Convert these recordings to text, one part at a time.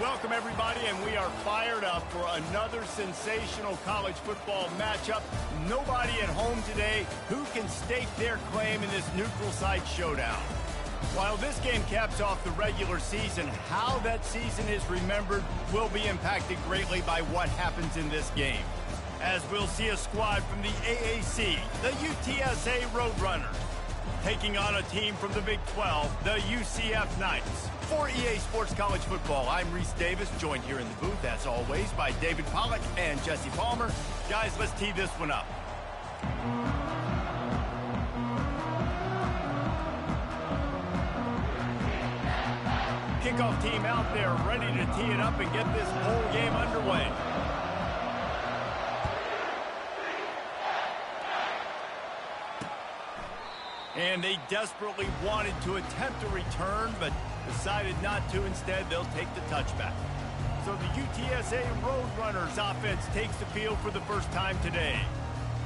Welcome, everybody, and we are fired up for another sensational college football matchup. Nobody at home today who can stake their claim in this neutral site showdown. While this game caps off the regular season, how that season is remembered will be impacted greatly by what happens in this game. As we'll see a squad from the AAC, the UTSA Roadrunners, taking on a team from the Big 12, the UCF Knights. For EA Sports College Football, I'm Reese Davis, joined here in the booth, as always, by David Pollack and Jesse Palmer. Guys, let's tee this one up. Kickoff team out there ready to tee it up and get this bowl game underway. And they desperately wanted to attempt a return, but decided not to. Instead, they'll take the touchback. So the UTSA Roadrunners offense takes the field for the first time today.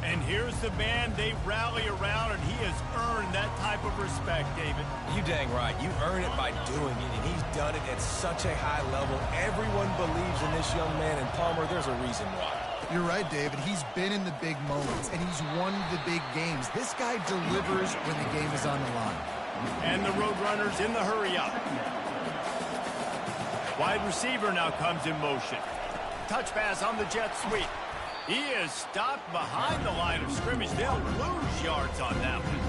And here's the man they rally around, and he has earned that type of respect, David. You dang right. You earn it by doing it, and he's done it at such a high level. Everyone believes in this young man, and Palmer, there's a reason why. You're right, David. He's been in the big moments, and he's won the big games. This guy delivers when the game is on the line. And the Roadrunners in the hurry-up. Wide receiver now comes in motion. Touch pass on the jet sweep. He is stopped behind the line of scrimmage. They'll lose yards on that one.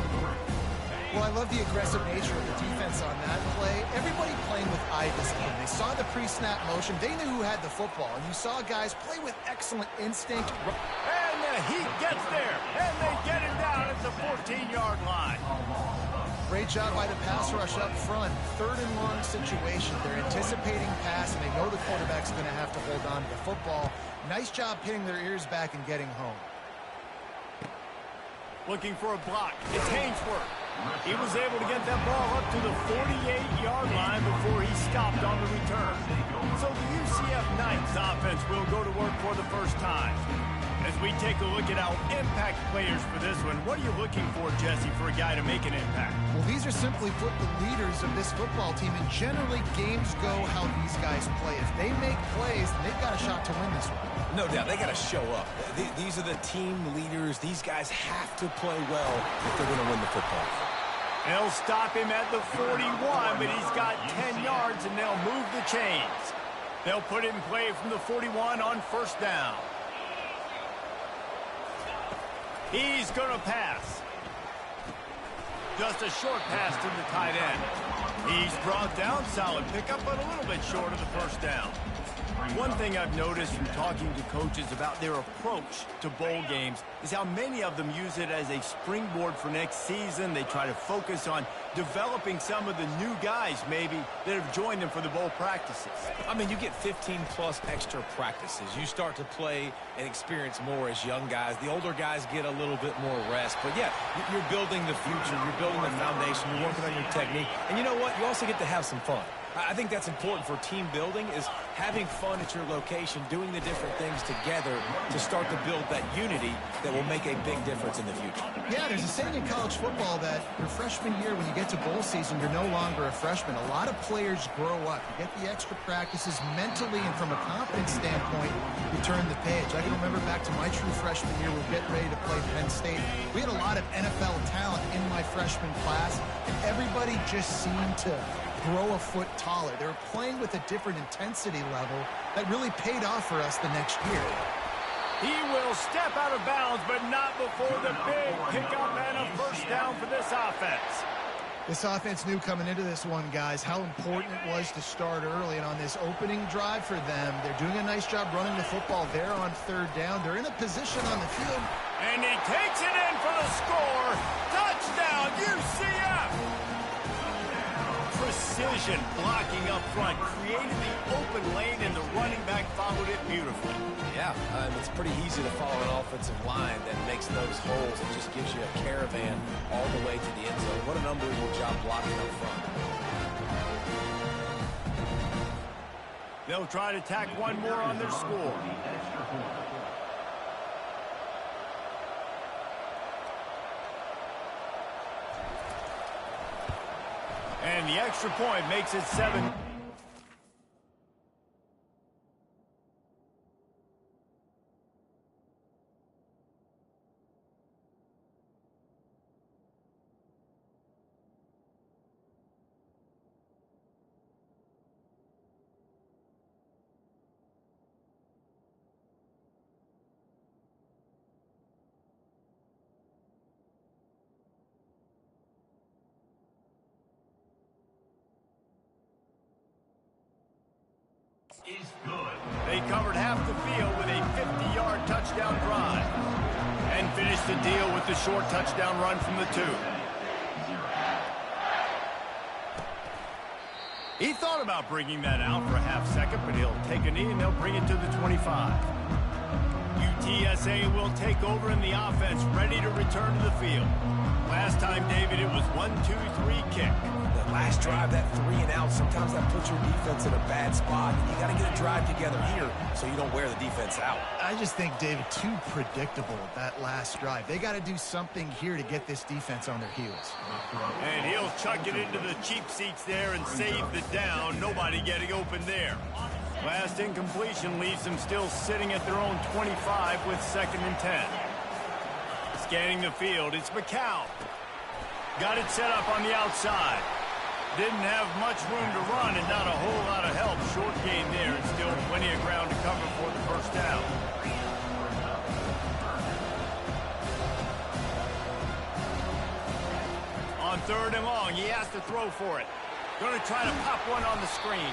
Well, I love the aggressive nature of the defense on that play. Everybody playing with eye discipline. They saw the pre-snap motion. They knew who had the football. And you saw guys play with excellent instinct. And the heat gets there. And they get it down at the 14-yard line. Great job by the pass rush up front. Third and long situation. They're anticipating pass, and they know the quarterback's going to have to hold on to the football. Nice job pinning their ears back and getting home. Looking for a block. It's Hainsworth. He was able to get that ball up to the 48-yard line before he stopped on the return. So the UCF Knights offense will go to work for the first time. As we take a look at our impact players for this one, what are you looking for, Jesse, for a guy to make an impact? Well, these are simply put the leaders of this football team, and generally games go how these guys play. If they make plays, then they've got a shot to win this one. No doubt, they got to show up. These are the team leaders. These guys have to play well if they're going to win the football. They'll stop him at the 41, but he's got 10 yards, and they'll move the chains. They'll put it in play from the 41 on first down. He's going to pass. Just a short pass to the tight end. He's brought down, solid pickup, but a little bit short of the first down. One thing I've noticed from talking to coaches about their approach to bowl games is how many of them use it as a springboard for next season. They try to focus on developing some of the new guys, maybe, that have joined them for the bowl practices. I mean, you get 15-plus extra practices. You start to play and experience more as young guys. The older guys get a little bit more rest. But, yeah, you're building the future. You're building the foundation. You're working on your technique. And you know what? You also get to have some fun. I think that's important for team building, is having fun at your location, doing the different things together to start to build that unity that will make a big difference in the future. Yeah, there's a saying in college football that your freshman year, when you get to bowl season, you're no longer a freshman. A lot of players grow up. You get the extra practices mentally, and from a confidence standpoint, you turn the page. I can remember back to my true freshman year, we were getting ready to play Penn State. We had a lot of NFL talent in my freshman class, and everybody just seemed to grow a foot taller. They were playing with a different intensity level that really paid off for us the next year. He will step out of bounds, but not before the big pickup and a first down for this offense. This offense knew coming into this one, guys, how important it was to start early. And on this opening drive for them, they're doing a nice job running the football there on third down. They're in a position on the field. And he takes it in for the score. Touchdown, UCF! Precision blocking up front created the open lane, and the running back followed it beautifully. Yeah, it's pretty easy to follow an offensive line that makes those holes and just gives you a caravan all the way to the end zone. What an unbelievable job blocking up front. They'll try to tack one more on their score. And the extra point makes it 7. They covered half the field with a 50-yard touchdown drive and finished the deal with the short touchdown run from the 2. He thought about bringing that out for a half second, but he'll take a knee and they'll bring it to the 25. UTSA will take over in the offense, ready to return to the field. Last time, David, it was 1-2-3 kick. The last drive, that 3 and out, sometimes that puts your defense in a bad spot. You got to get a drive together here so you don't wear the defense out. I just think, David, too predictable that last drive. They got to do something here to get this defense on their heels. And he'll chuck it into the cheap seats there and save the down. Nobody getting open there. Last incompletion leaves them still sitting at their own 25 with 2nd and 10. Scanning the field, it's McCown. Got it set up on the outside. Didn't have much room to run and not a whole lot of help. Short gain there and still plenty of ground to cover for the first down. On 3rd and long, he has to throw for it. Going to try to pop one on the screen.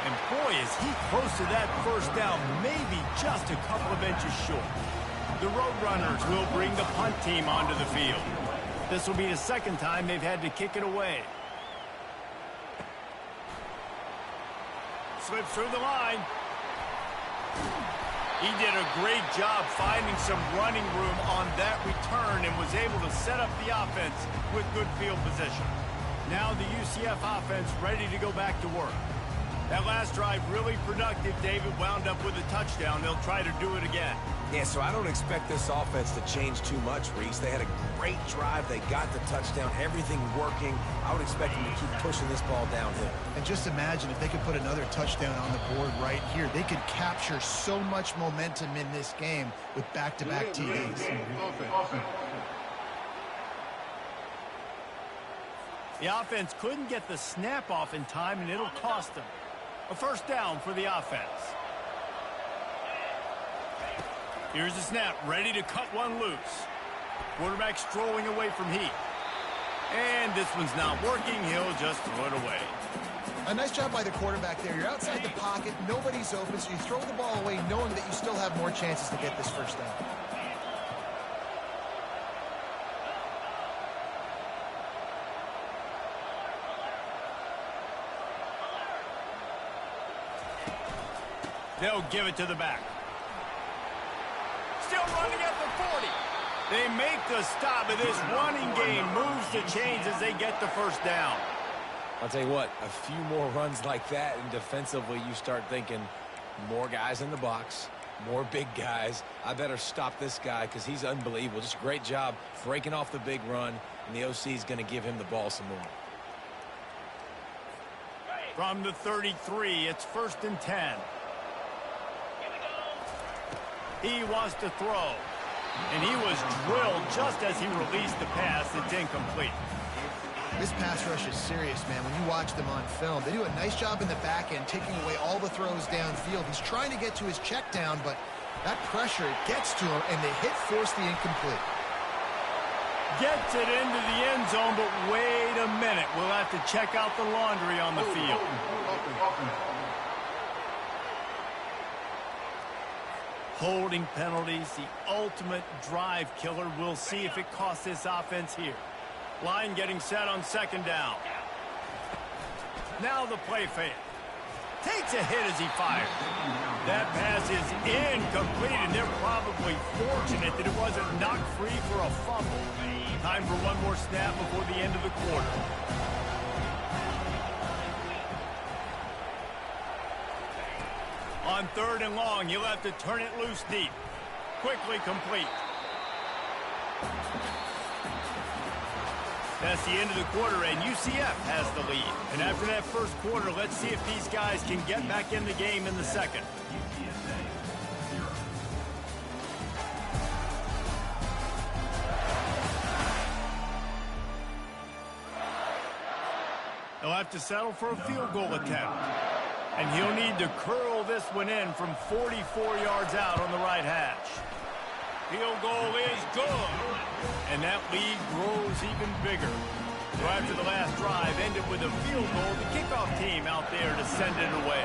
And boy, is he close to that first down, maybe just a couple of inches short. The Roadrunners will bring the punt team onto the field. This will be the 2nd time they've had to kick it away. Slips through the line. He did a great job finding some running room on that return and was able to set up the offense with good field position. Now the UCF offense ready to go back to work. That last drive really productive. David wound up with a touchdown. They'll try to do it again. Yeah, so I don't expect this offense to change too much, Reese. They had a great drive. They got the touchdown. Everything working. I would expect them to keep pushing this ball downhill. And just imagine if they could put another touchdown on the board right here. They could capture so much momentum in this game with back-to-back TDs. The offense couldn't get the snap off in time, and it'll cost them. A first down for the offense. Here's the snap, ready to cut one loose. Quarterback strolling away from heat. And this one's not working. He'll just throw it away. A nice job by the quarterback there. You're outside the pocket. Nobody's open, so you throw the ball away knowing that you still have more chances to get this first down. They'll give it to the back. Still running at the 40. They make the stop, and this running game moves the chains as they get the first down. I'll tell you what, a few more runs like that, and defensively you start thinking more guys in the box, more big guys. I better stop this guy because he's unbelievable. Just a great job breaking off the big run, and the OC is going to give him the ball some more. From the 33, it's 1st and 10. He wants to throw. And he was drilled just as he released the pass. It's incomplete. This pass rush is serious, man. When you watch them on film, they do a nice job in the back end, taking away all the throws downfield. He's trying to get to his check down, but that pressure gets to him, and the hit forced the incomplete. Gets it into the end zone, but wait a minute. We'll have to check out the laundry on the field. Holding penalties, the ultimate drive killer. We'll see if it costs this offense here. Line getting set on 2nd down. Now the play fake. Takes a hit as he fired. That pass is incomplete, and they're probably fortunate that it wasn't knocked free for a fumble. Time for one more snap before the end of the quarter. On 3rd and long, he'll have to turn it loose deep. Quickly complete. That's the end of the quarter, and UCF has the lead. And after that first quarter, let's see if these guys can get back in the game in the second. He'll have to settle for a field goal attempt. And he'll need to curl this one in from 44 yards out on the right hash. Field goal is good. And that lead grows even bigger. So after the last drive ended with a field goal, the kickoff team out there to send it away.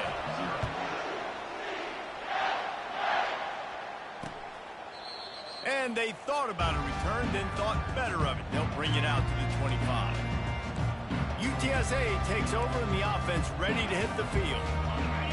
And they thought about a return, then thought better of it. They'll bring it out to the 25. UTSA takes over in the offense, ready to hit the field.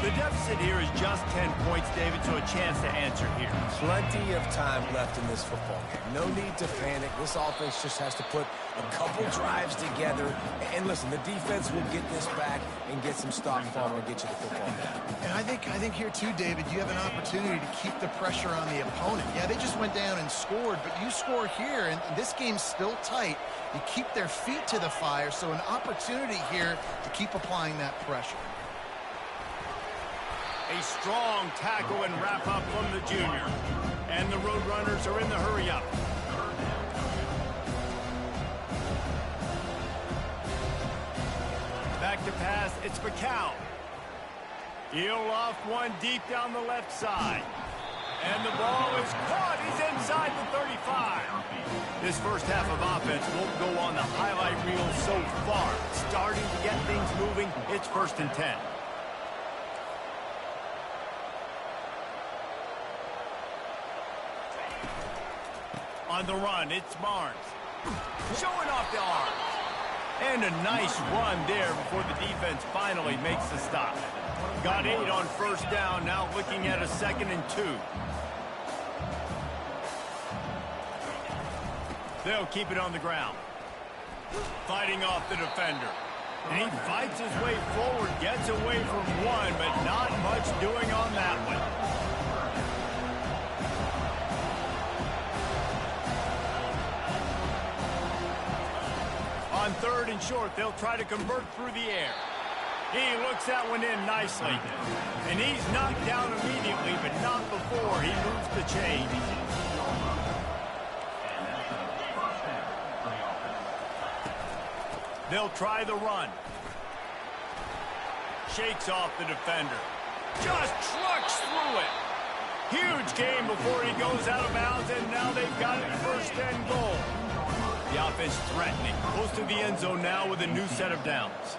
The deficit here is just 10 points, David, so a chance to answer here. Plenty of time left in this football game. No need to panic. This offense just has to put a couple drives together. And listen, the defense will get this back and get some stop form and get you the football game. And I think here too, David, you have an opportunity to keep the pressure on the opponent. Yeah, they just went down and scored, but you score here, and this game's still tight. You keep their feet to the fire, so an opportunity here to keep applying that pressure. A strong tackle and wrap up from the junior. And the Roadrunners are in the hurry up. Back to pass, it's McCown. He'll off one deep down the left side. And the ball is caught. He's inside the 35. This first half of offense won't go on the highlight reel so far. Starting to get things moving, it's 1st and 10. On the run, it's Barnes. Showing off the arm. And a nice run there before the defense finally makes the stop. Got 8 on 1st down, now looking at a 2nd and 2. They'll keep it on the ground. Fighting off the defender. And he fights his way forward, gets away from one, but not much doing on that one. On 3rd and short, they'll try to convert through the air. He looks that one in nicely. And he's knocked down immediately, but not before he moves the chain. They'll try the run. Shakes off the defender. Just trucks through it. Huge game before he goes out of bounds, and now they've got it 1st and goal. The offense threatening. Close to the end zone now with a new set of downs.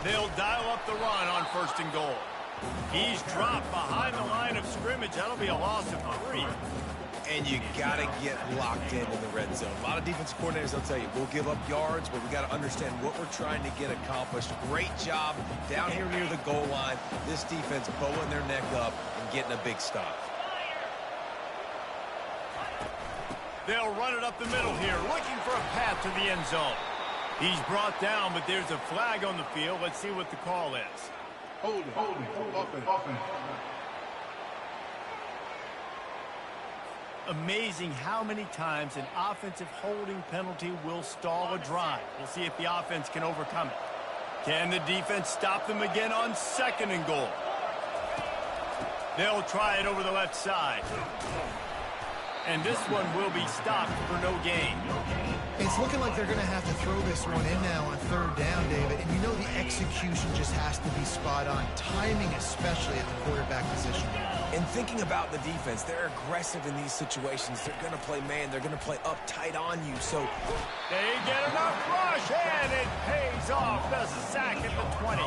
They'll dial up the run on 1st and goal. He's dropped behind the line of scrimmage. That'll be a loss of 3. And you got to get locked in the red zone. A lot of defensive coordinators, they'll tell you, we'll give up yards, but we got to understand what we're trying to get accomplished. Great job down here near the goal line. This defense bowing their neck up and getting a big stop. They'll run it up the middle here, looking for a path to the end zone. He's brought down, but there's a flag on the field. Let's see what the call is. Holding. Offense. Amazing how many times an offensive holding penalty will stall a drive. We'll see if the offense can overcome it. Can the defense stop them again on 2nd and goal? They'll try it over the left side. And this one will be stopped for no gain. It's looking like they're going to have to throw this one in now on 3rd down, David. And you know the execution just has to be spot on. Timing especially at the quarterback position. And thinking about the defense, they're aggressive in these situations. They're going to play man. They're going to play up tight on you. So they get enough rush, and it pays off. The sack at the 20.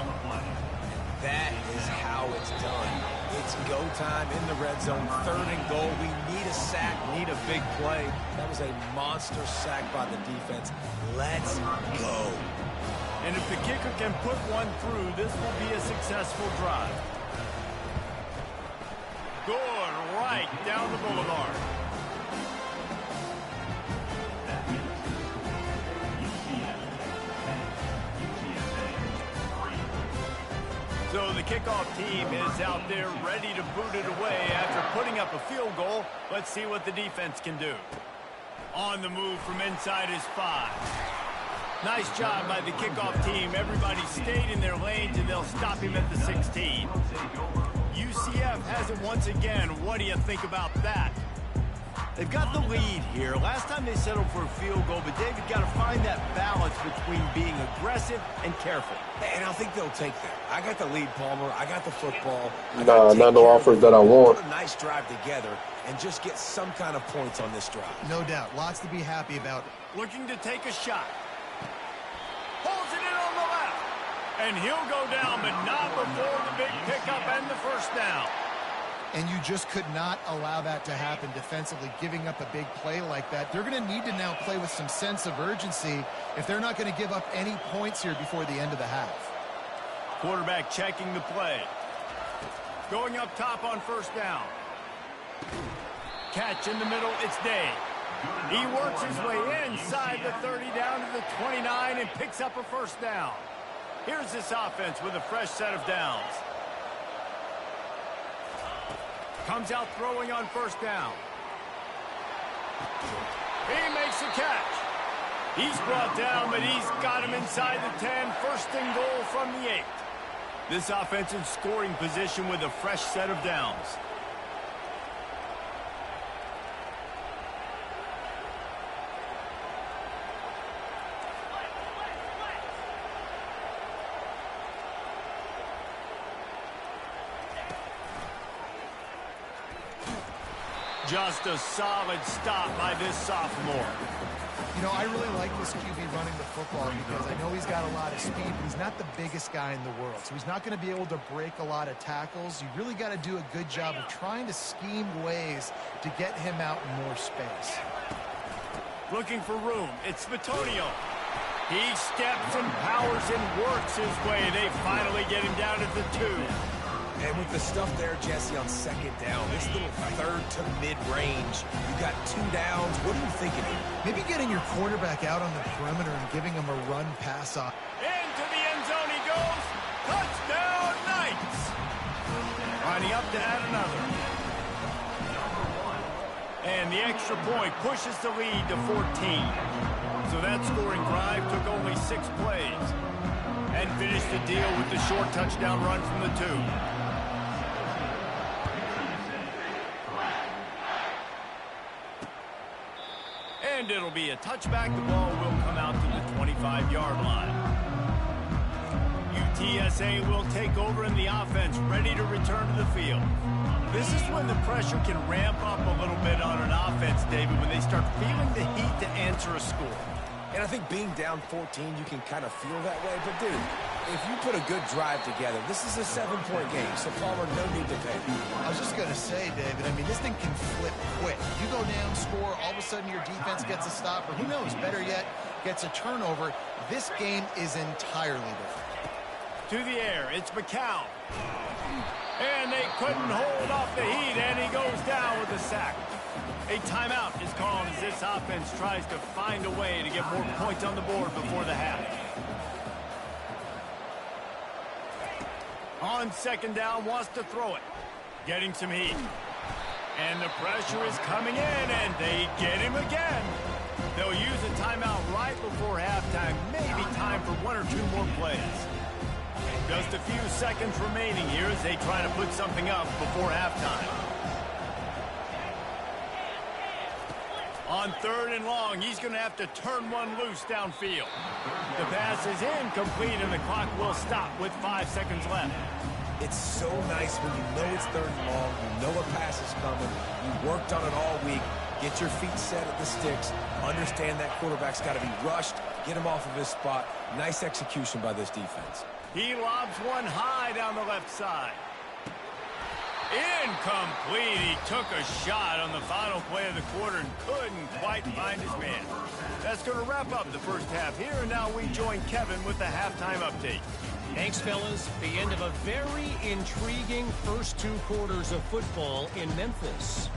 That is how it's done. It's go time in the red zone. 3rd and goal. We need a sack, need a big play. That was a monster sack by the defense. Let's go. And if the kicker can put one through, this will be a successful drive. Good, right down the boulevard. So the kickoff team is out there ready to boot it away after putting up a field goal. Let's see what the defense can do. On the move from inside his 5. Nice job by the kickoff team. Everybody stayed in their lanes, and they'll stop him at the 16. UCF has it once again. What do you think about that? They've got the lead here. Last time they settled for a field goal, but David got to find that balance between being aggressive and careful. And I think they'll take that. I got the lead, Palmer. I got the football. Nah, not no offers that I want. Put a nice drive together and just get some kind of points on this drive. No doubt. Lots to be happy about. Looking to take a shot. Holds it in on the left. And he'll go down, but not before the big pickup and the 1st down. And you just could not allow that to happen defensively, giving up a big play like that. They're going to need to now play with some sense of urgency if they're not going to give up any points here before the end of the half. Quarterback checking the play. Going up top on first down. Catch in the middle, it's Day. He works his way inside the 30 down to the 29 and picks up a first down. Here's this offense with a fresh set of downs. Comes out throwing on first down. He makes a catch. He's brought down, but he's got him inside the 10. First and goal from the 8. This offense in scoring position with a fresh set of downs. Just a solid stop by this sophomore. You know, I really like this QB running the football because I know he's got a lot of speed, but he's not the biggest guy in the world. So he's not going to be able to break a lot of tackles. You really got to do a good job of trying to scheme ways to get him out in more space. Looking for room. It's Bitonio. He steps and powers and works his way. They finally get him down at the 2. And with the stuff there, Jesse, on second down, this little third to mid-range, you got 2 downs. What are you thinking here? Maybe getting your quarterback out on the perimeter and giving him a run pass off. Into the end zone he goes. Touchdown, Knights. Lining up to add another. And the extra point pushes the lead to 14. So that scoring drive took only 6 plays. And finished the deal with the short touchdown run from the 2. And it'll be a touchback. The ball will come out to the 25-yard line. UTSA will take over in the offense, ready to return to the field. This is when the pressure can ramp up a little bit on an offense, David, when they start feeling the heat to answer a score. And I think being down 14, you can kind of feel that way. But, dude, if you put a good drive together, this is a 7-point game. So, Palmer, no need to pay. I was just going to say, David, I mean, this thing can flip quick. You go down, score, all of a sudden your defense gets a stop, or who knows, better yet, gets a turnover. This game is entirely different. To the air, it's McCown. And they couldn't hold off the heat, and he goes down with a sack. A timeout is called as this offense tries to find a way to get more points on the board before the half. On second down, wants to throw it. Getting some heat. And the pressure is coming in, and they get him again. They'll use a timeout right before halftime. Maybe time for 1 or 2 more plays. Just a few seconds remaining here as they try to put something up before halftime. On 3rd and long, he's going to have to turn one loose downfield. The pass is incomplete, and the clock will stop with 5 seconds left. It's so nice when you know it's 3rd and long, you know a pass is coming, you worked on it all week, get your feet set at the sticks, understand that quarterback's got to be rushed, get him off of his spot. Nice execution by this defense. He lobs one high down the left side. Incomplete. He took a shot on the final play of the quarter and couldn't quite find his man. That's going to wrap up the first half here, and now we join Kevin with the halftime update. Thanks, fellas. The end of a very intriguing first 2 quarters of football in Memphis.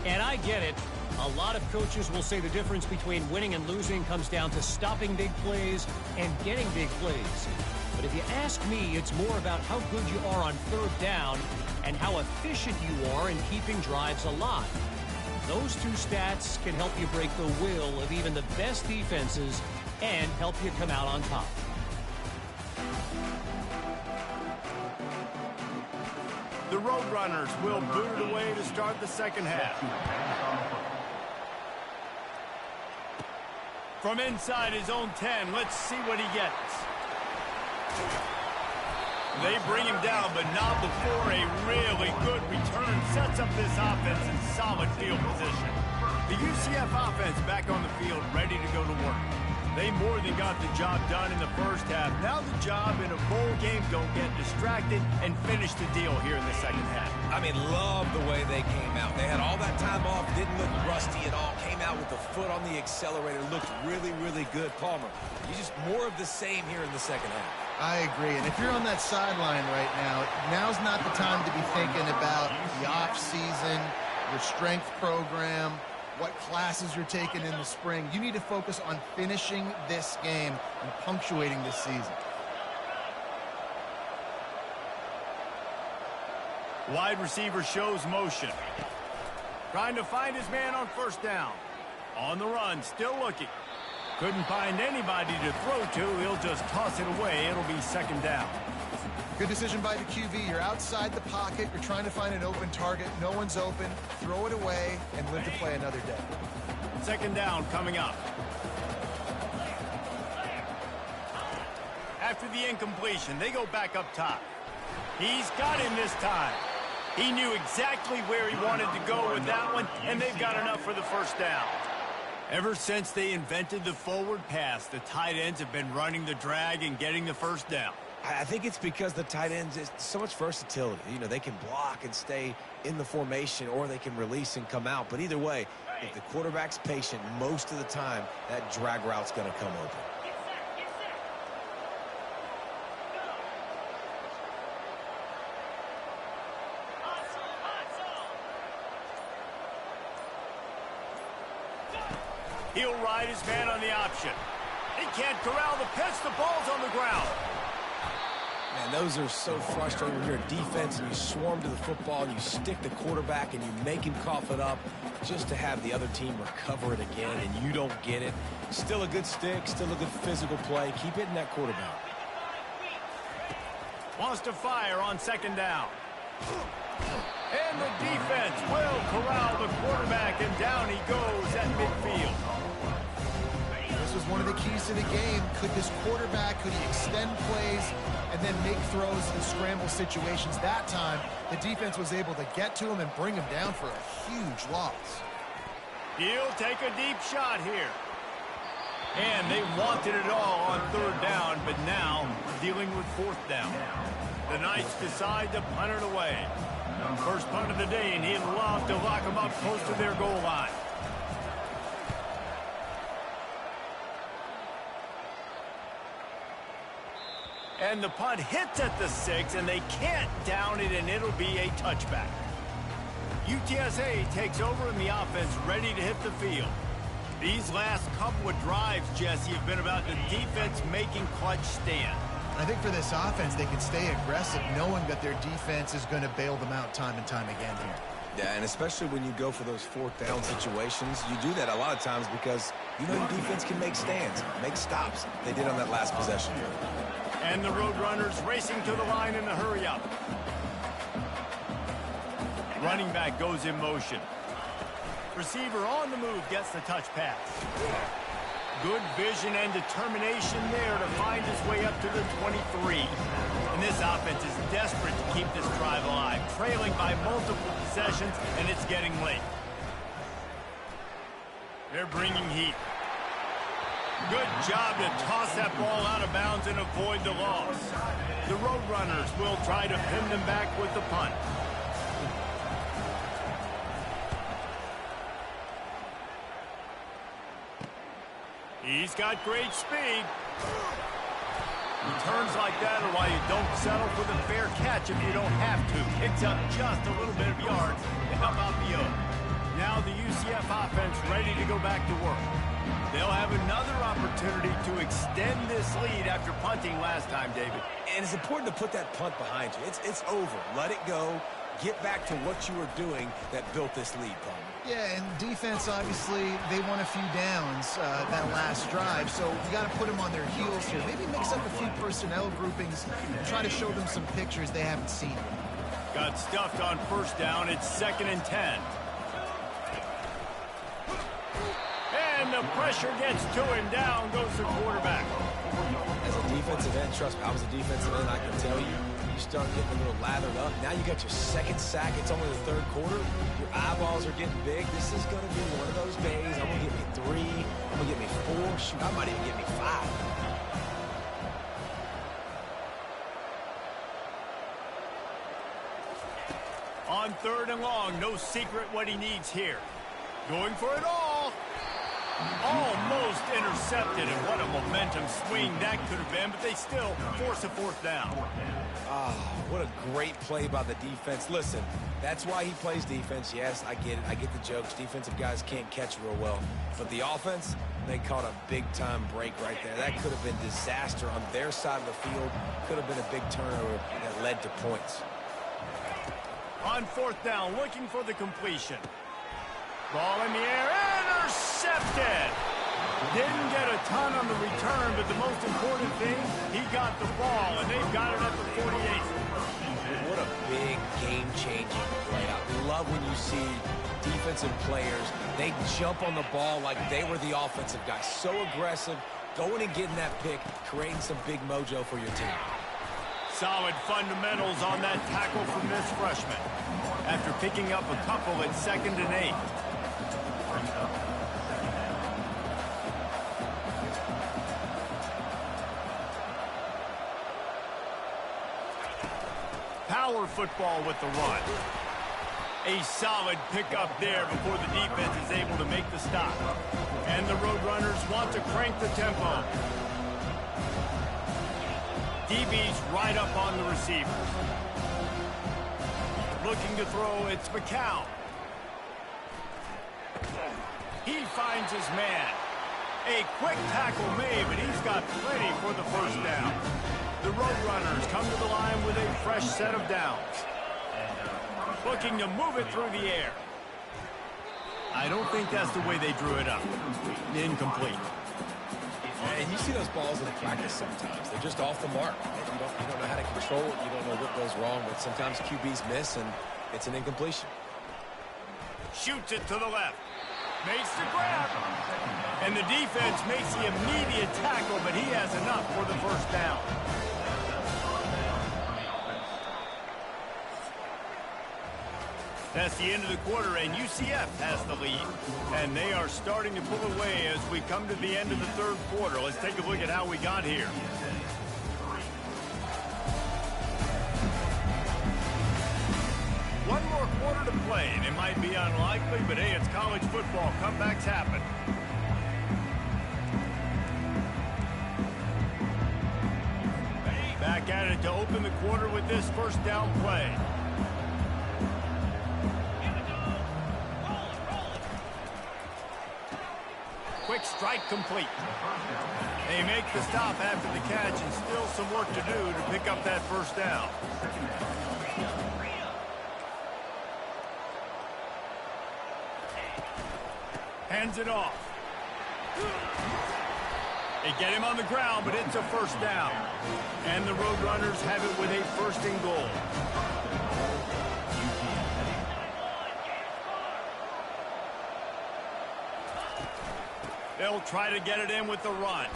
And I get it. A lot of coaches will say the difference between winning and losing comes down to stopping big plays and getting big plays. But if you ask me, it's more about how good you are on 3rd down and how efficient you are in keeping drives alive. Those 2 stats can help you break the will of even the best defenses and help you come out on top. The Roadrunners will boot it away to start the second half. From inside his own 10, let's see what he gets. They bring him down, but not before a really good return sets up this offense in solid field position. The UCF offense back on the field, ready to go to work. They more than got the job done in the first half. Now the job in a bowl game, don't get distracted and finish the deal here in the second half. I mean, love the way they came out. They had all that time off, didn't look rusty at all, came out with the foot on the accelerator, looked really, really good. Palmer, you just more of the same here in the second half. I agree, and if you're on that sideline right now, now's not the time to be thinking about the off-season, your strength program, what classes you're taking in the spring. You need to focus on finishing this game and punctuating this season. Wide receiver shows motion. Trying to find his man on first down. On the run, still looking. Couldn't find anybody to throw to. He'll just toss it away. It'll be second down. Good decision by the QB. You're outside the pocket. You're trying to find an open target. No one's open. Throw it away and live to play another day. Second down coming up. After the incompletion, they go back up top. He's got him this time. He knew exactly where he wanted to go with that one, and they've got enough for the first down. Ever since they invented the forward pass, the tight ends have been running the drag and getting the first down. I think it's because the tight ends is so much versatility. You know, they can block and stay in the formation, or they can release and come out. But either way, if the quarterback's patient, most of the time, that drag route's going to come open. He'll ride his man on the option. He can't corral the pitch. The ball's on the ground. Man, those are so frustrating when you're a defense and you swarm to the football and you stick the quarterback and you make him cough it up just to have the other team recover it again, and you don't get it. Still a good stick, still a good physical play. Keep hitting that quarterback. Wants to fire on second down. And the defense will corral the quarterback, and down he goes at midfield. This was one of the keys to the game. Could this quarterback, could he extend plays and then make throws in scramble situations? That time, the defense was able to get to him and bring him down for a huge loss. He'll take a deep shot here. And they wanted it all on third down, but now dealing with fourth down. The Knights decide to punt it away. First punt of the day, and he'd love to lock them up close to their goal line. And the punt hits at the 6, and they can't down it, and it'll be a touchback. UTSA takes over in the offense, ready to hit the field. These last couple of drives, Jesse, have been about the defense making clutch stand. I think for this offense, they can stay aggressive knowing that their defense is going to bail them out time and time again here. Yeah, and especially when you go for those fourth down situations, you do that a lot of times because you know your defense can make stands, make stops. They did on that last possession. And the Roadrunners racing to the line in a hurry-up. Running back goes in motion. Receiver on the move gets the touch pass. Good vision and determination there to find his way up to the 23. And this offense is desperate to keep this drive alive, trailing by multiple possessions, and it's getting late. They're bringing heat. Good job to toss that ball out of bounds and avoid the loss. The Roadrunners will try to pin them back with the punt. He's got great speed. Returns like that are why you don't settle for the fair catch if you don't have to. Picks up just a little bit of yards to help out the yoke. Now the UCF offense ready to go back to work. They'll have another opportunity to extend this lead after punting last time, David. And it's important to put that punt behind you. It's over. Let it go. Get back to what you were doing that built this lead, Palmer. Yeah, and defense, obviously, they won a few downs that last drive, so you got to put them on their heels here. Maybe mix up a few personnel groupings and try to show them some pictures they haven't seen. Got stuffed on first down. It's 2nd and 10. And the pressure gets to him. Down goes the quarterback. As a defensive end, trust me, I was a defensive end, I can tell you, you start getting a little lathered up. Now you got your second sack. It's only the third quarter. Your eyeballs are getting big. This is going to be one of those days. I'm going to get me 3. I'm going to get me 4 shoot, I might even give me 5. On 3rd and long, no secret what he needs here. Going for it all. Almost intercepted, and what a momentum swing that could have been, but they still force a 4th down. What a great play by the defense. Listen, that's why he plays defense. Yes, I get it. I get the jokes. Defensive guys can't catch real well. But the offense, they caught a big-time break right there. That could have been disaster on their side of the field. Could have been a big turnover that led to points. On 4th down, looking for the completion. Ball in the air, intercepted! Didn't get a ton on the return, but the most important thing, he got the ball, and they've got it at the 48. What a big game-changing play. I love when you see defensive players, they jump on the ball like they were the offensive guy. So aggressive, going and getting that pick, creating some big mojo for your team. Solid fundamentals on that tackle from this freshman. After picking up a couple at 2nd and 8. Power football with the run. A solid pickup there before the defense is able to make the stop. And the Roadrunners want to crank the tempo. DB's right up on the receiver. Looking to throw, it's McCown. He finds his man. A quick tackle made, but he's got plenty for the 1st down. The Roadrunners come to the line with a fresh set of downs. Looking to move it through the air. I don't think that's the way they drew it up. Incomplete. And you see those balls in practice sometimes. They're just off the mark. You don't know how to control it. You don't know what goes wrong, but sometimes QBs miss, and it's an incompletion. Shoots it to the left. Makes the grab. And the defense makes the immediate tackle, but he has enough for the 1st down. That's the end of the quarter, and UCF has the lead. And they are starting to pull away as we come to the end of the 3rd quarter. Let's take a look at how we got here. One more quarter to play, and it might be unlikely, but hey, it's college football. Comebacks happen. Back at it to open the quarter with this 1st down play. Quick strike complete. They make the stop after the catch, and still some work to do to pick up that 1st down. Hands it off. They get him on the ground, but it's a 1st down. And the Roadrunners have it with a 1st and goal. They'll try to get it in with the run.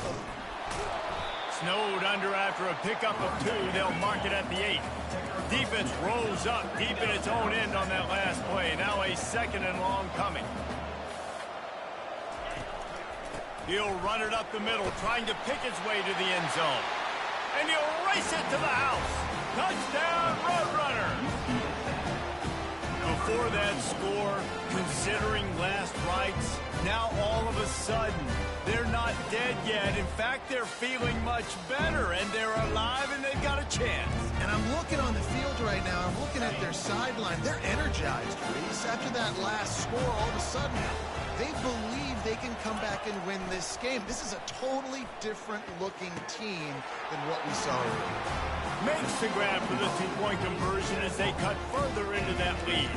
Snowed under after a pickup of 2. They'll mark it at the 8. Defense rolls up deep in its own end on that last play. Now a 2nd and long coming. He'll run it up the middle, trying to pick his way to the end zone. And he'll race it to the house. Touchdown, Roadrunner! Before that score, considering last rites, now all of a sudden, they're not dead yet. In fact, they're feeling much better, and they're alive, and they've got a chance. And I'm looking on the field right now. I'm looking at their sideline. They're energized, Reese. After that last score, all of a sudden, they believe they can come back and win this game. This is a totally different-looking team than what we saw earlier. Makes the grab for the 2-point conversion as they cut further into that lead.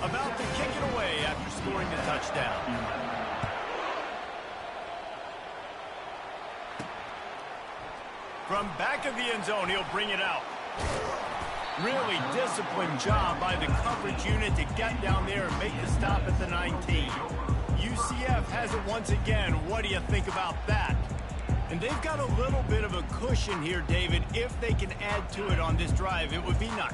About to kick it away after scoring the touchdown. From back of the end zone, he'll bring it out. Really disciplined job by the coverage unit to get down there and make the stop at the 19. UCF has it once again. What do you think about that? And they've got a little bit of a cushion here, David. If they can add to it on this drive, it would be nice.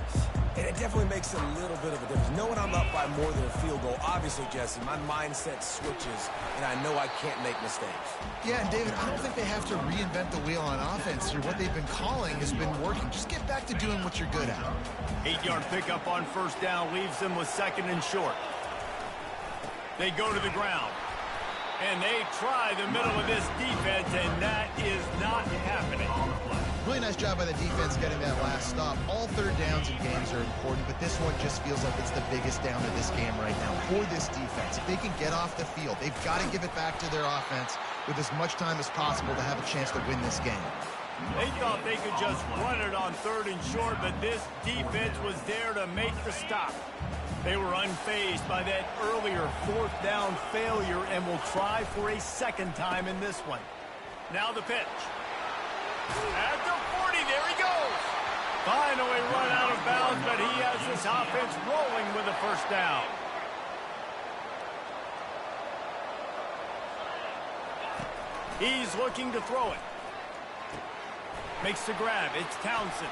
And it definitely makes a little bit of a difference. Knowing I'm up by more than a field goal, obviously, Jesse, my mindset switches, and I know I can't make mistakes. Yeah, and David, I don't think they have to reinvent the wheel on offense here. What they've been calling has been working. Just get back to doing what you're good at. 8-yard pickup on first down leaves them with 2nd and short. They go to the ground. And they try the middle of this defense, and that is not happening. Really nice job by the defense getting that last stop. All 3rd downs in games are important, but this one just feels like it's the biggest down of this game right now for this defense. If they can get off the field, they've got to give it back to their offense with as much time as possible to have a chance to win this game. They thought they could just run it on 3rd and short, but this defense was there to make the stop. They were unfazed by that earlier 4th down failure and will try for a 2nd time in this one. Now the pitch. At the 40, there he goes. Finally run out of bounds, but he has this offense rolling with a 1st down. He's looking to throw it. Makes the grab. It's Townsend.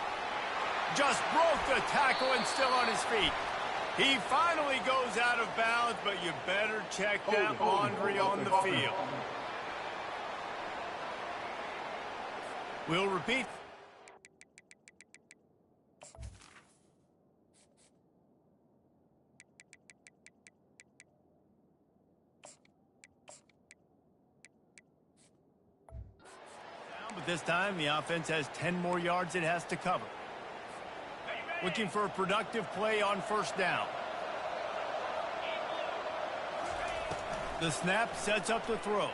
Just broke the tackle and still on his feet. He finally goes out of bounds, but you better check that laundry on the field. We'll repeat. But this time, the offense has 10 more yards it has to cover. Looking for a productive play on 1st down. The snap sets up the throw.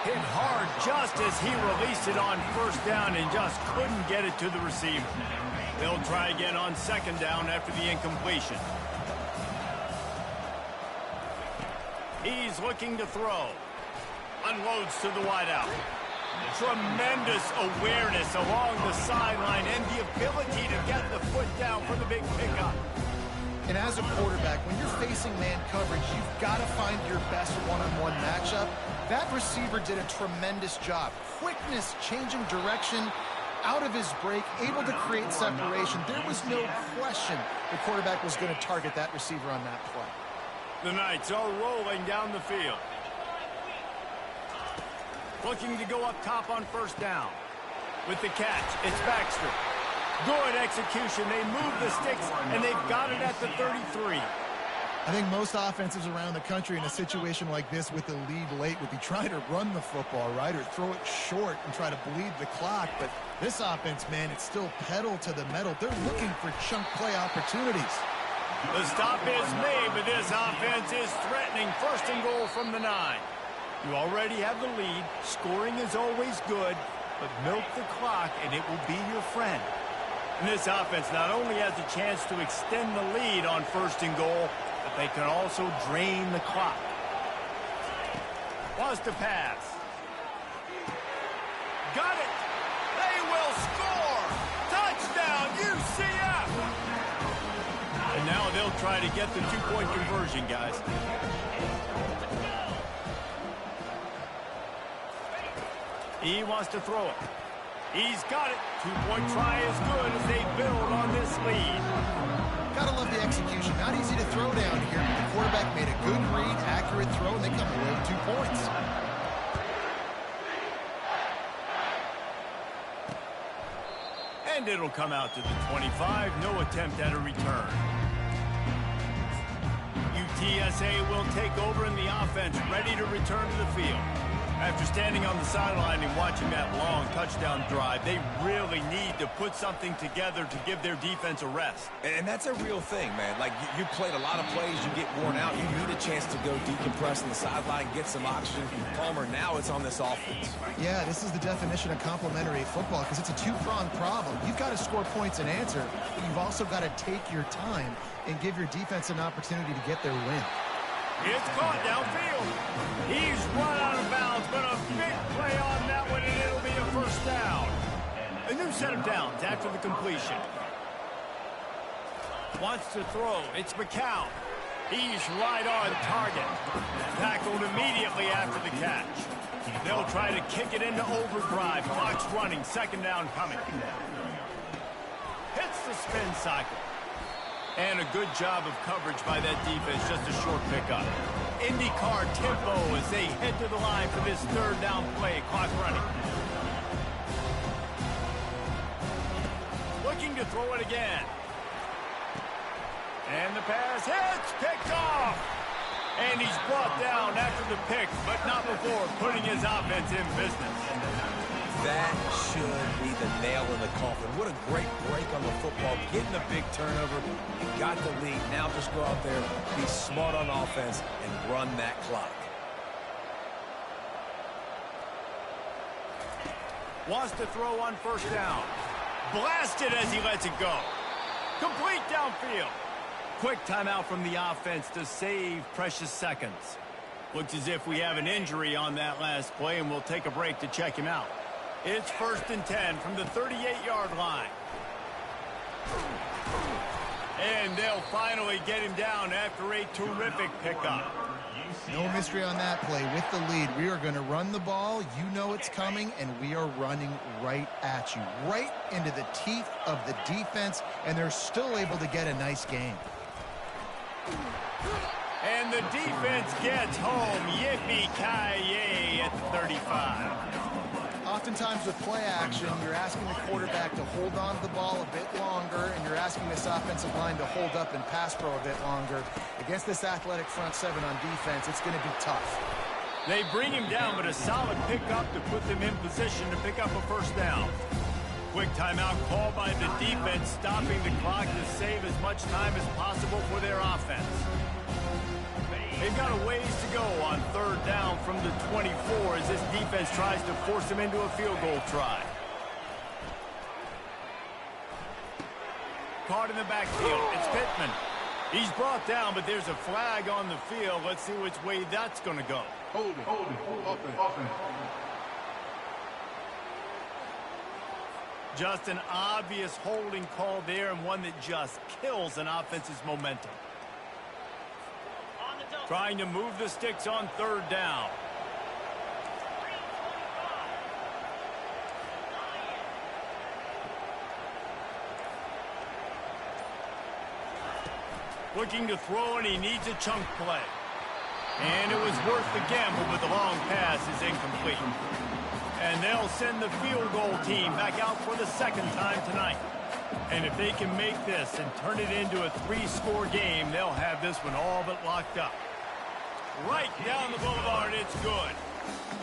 Hit hard just as he released it on 1st down and just couldn't get it to the receiver. They'll try again on 2nd down after the incompletion. He's looking to throw. Unloads to the wideout. Tremendous awareness along the sideline and the ability to get the foot down for the big pickup. And as a quarterback, when you're facing man coverage, you've got to find your best one-on-one matchup. That receiver did a tremendous job. Quickness, changing direction, out of his break, able to create separation. There was no question the quarterback was going to target that receiver on that play. The Knights are rolling down the field. Looking to go up top on 1st down. With the catch, it's Baxter. Good execution. They move the sticks, and they've got it at the 33. I think most offenses around the country in a situation like this with the lead late would be trying to run the football, right, or throw it short and try to bleed the clock. But this offense, man, it's still pedal to the metal. They're looking for chunk play opportunities. The stop is made, but this offense is threatening 1st and goal from the 9. You already have the lead. Scoring is always good, but milk the clock, and it will be your friend. And this offense not only has a chance to extend the lead on 1st and goal, but they can also drain the clock. Wants to pass. Got it. They will score. Touchdown, UCF. And now they'll try to get the 2-point conversion, guys. He wants to throw it. He's got it. 2-point try is good as they build on this lead. Gotta love the execution. Not easy to throw down here. The quarterback made a good read, accurate throw, and they come away with 2 points. And it'll come out to the 25. No attempt at a return. UTSA will take over in the offense, ready to return to the field. After standing on the sideline and watching that long touchdown drive, they really need to put something together to give their defense a rest. And that's a real thing, man. Like, you played a lot of plays, you get worn out. You need a chance to go decompress on the sideline, get some oxygen. Palmer, now it's on this offense. Yeah, this is the definition of complementary football because it's a 2-pronged problem. You've got to score points and answer, but you've also got to take your time and give your defense an opportunity to get their win. It's caught downfield. He's run out of bounds, but a big play on that one, and it'll be a 1st down. A new set of downs after the completion. Wants to throw. It's McCown. He's right on target. Tackled immediately after the catch. They'll try to kick it into overdrive. Clock's running. Second down coming. Hits the spin cycle. And a good job of coverage by that defense. Just a short pickup. IndyCar tempo as they head to the line for this third down play. Clock running. Looking to throw it again. And the pass hits. Picked off. And he's brought down after the pick, but not before putting his offense in business. That should be the nail in the coffin. What a great break on the football. Getting a big turnover. You got the lead. Now just go out there, be smart on offense, and run that clock. Wants to throw on first down. Blasted as he lets it go. Complete downfield. Quick timeout from the offense to save precious seconds. Looks as if we have an injury on that last play, and we'll take a break to check him out. It's 1st and 10 from the 38-yard line. And they'll finally get him down after a terrific pickup. No mystery on that play. With the lead, we are going to run the ball. You know it's coming, and we are running right at you. Right into the teeth of the defense, and they're still able to get a nice game. And the defense gets home. Yippee-ki-yay at the 35. Oftentimes with play action, you're asking the quarterback to hold on to the ball a bit longer, and you're asking this offensive line to hold up and pass pro a bit longer. Against this athletic front seven on defense, it's going to be tough. They bring him down, but a solid pickup to put them in position to pick up a first down. Quick timeout called by the defense, stopping the clock to save as much time as possible for their offense. They've got a ways to go on third down from the 24 as this defense tries to force them into a field goal try. Caught in the backfield. It's Pittman. He's brought down, but there's a flag on the field. Let's see which way that's going to go. Hold it. Offense. Just an obvious holding call there, and one that just kills an offense's momentum. Trying to move the sticks on third down. Looking to throw, and he needs a chunk play. And it was worth the gamble, but the long pass is incomplete. And they'll send the field goal team back out for the second time tonight. And if they can make this and turn it into a 3-score game, they'll have this one all but locked up. Right down the boulevard, it's good.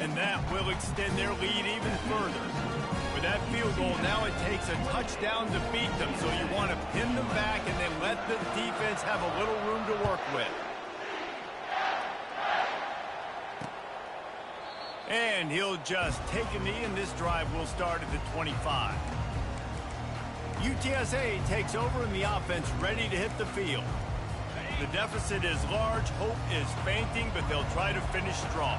And that will extend their lead even further. With that field goal, now it takes a touchdown to beat them, so you want to pin them back and then let the defense have a little room to work with. And he'll just take a knee, and this drive will start at the 25. UTSA takes over, and the offense ready to hit the field. The deficit is large, hope is fainting, but they'll try to finish strong.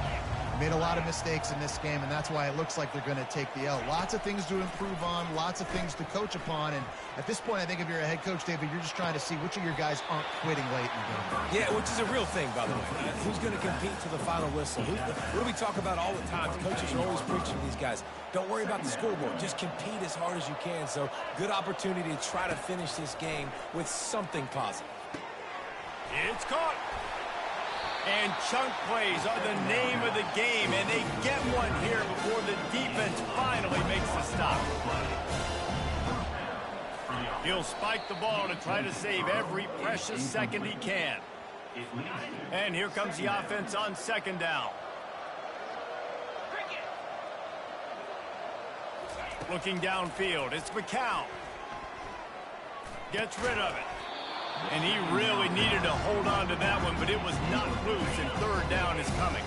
Made a lot of mistakes in this game, and that's why it looks like they're going to take the L. Lots of things to improve on, lots of things to coach upon, and at this point, I think if you're a head coach, David, you're just trying to see which of your guys aren't quitting late in the game. Yeah, which is a real thing, by the way. Who's going to compete to the final whistle? What do we talk about all the time? The coaches are always preaching to these guys. Don't worry about the scoreboard. Just compete as hard as you can. So, good opportunity to try to finish this game with something positive. It's caught. And chunk plays are the name of the game, and they get one here before the defense finally makes the stop. He'll spike the ball to try to save every precious second he can. And here comes the offense on second down. Looking downfield, it's McCown. Gets rid of it. And he really needed to hold on to that one, but it was not loose, and third down is coming.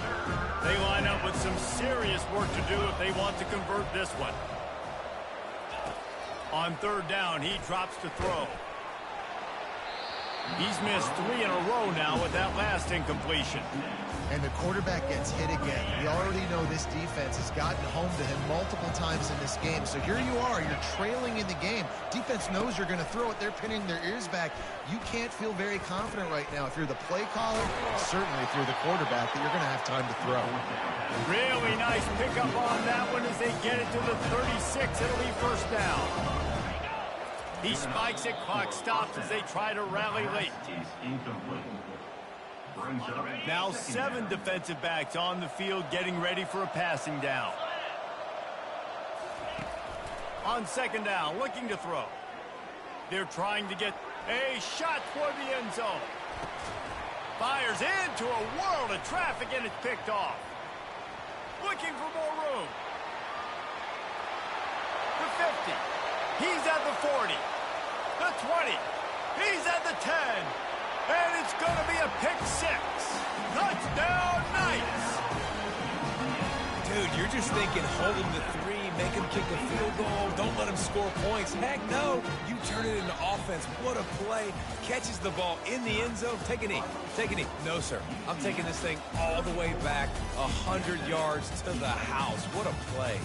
They line up with some serious work to do if they want to convert this one. On third down, he drops to throw. He's missed 3 in a row now with that last incompletion. And the quarterback gets hit again. We already know this defense has gotten home to him multiple times in this game. So here you are, you're trailing in the game. Defense knows you're going to throw it. They're pinning their ears back. You can't feel very confident right now if you're the play caller, certainly if you're the quarterback, that you're going to have time to throw. Really nice pickup on that one as they get it to the 36. It'll be first down. He spikes it, clock stops as they try to rally late. Now 7 defensive backs on the field getting ready for a passing down. On second down, looking to throw. They're trying to get a shot toward the end zone. Fires into a world of traffic and it's picked off. Looking for more room. The 50. He's at the 40. The 20. He's at the 10. And it's going to be a pick 6. Touchdown, Knights. Dude, you're just thinking, hold him to 3, make him kick a field goal, don't let him score points. Heck no, you turn it into offense. What a play. Catches the ball in the end zone. Take a knee. Take a knee. No, sir. I'm taking this thing all the way back 100 yards to the house. What a play.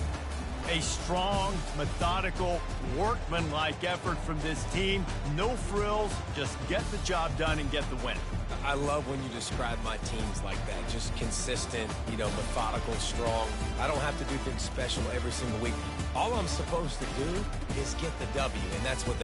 A strong, methodical, workmanlike effort from this team. No frills, just get the job done and get the win. I love when you describe my teams like that. Just consistent, methodical, strong. I don't have to do things special every single week. All I'm supposed to do is get the W, and that's what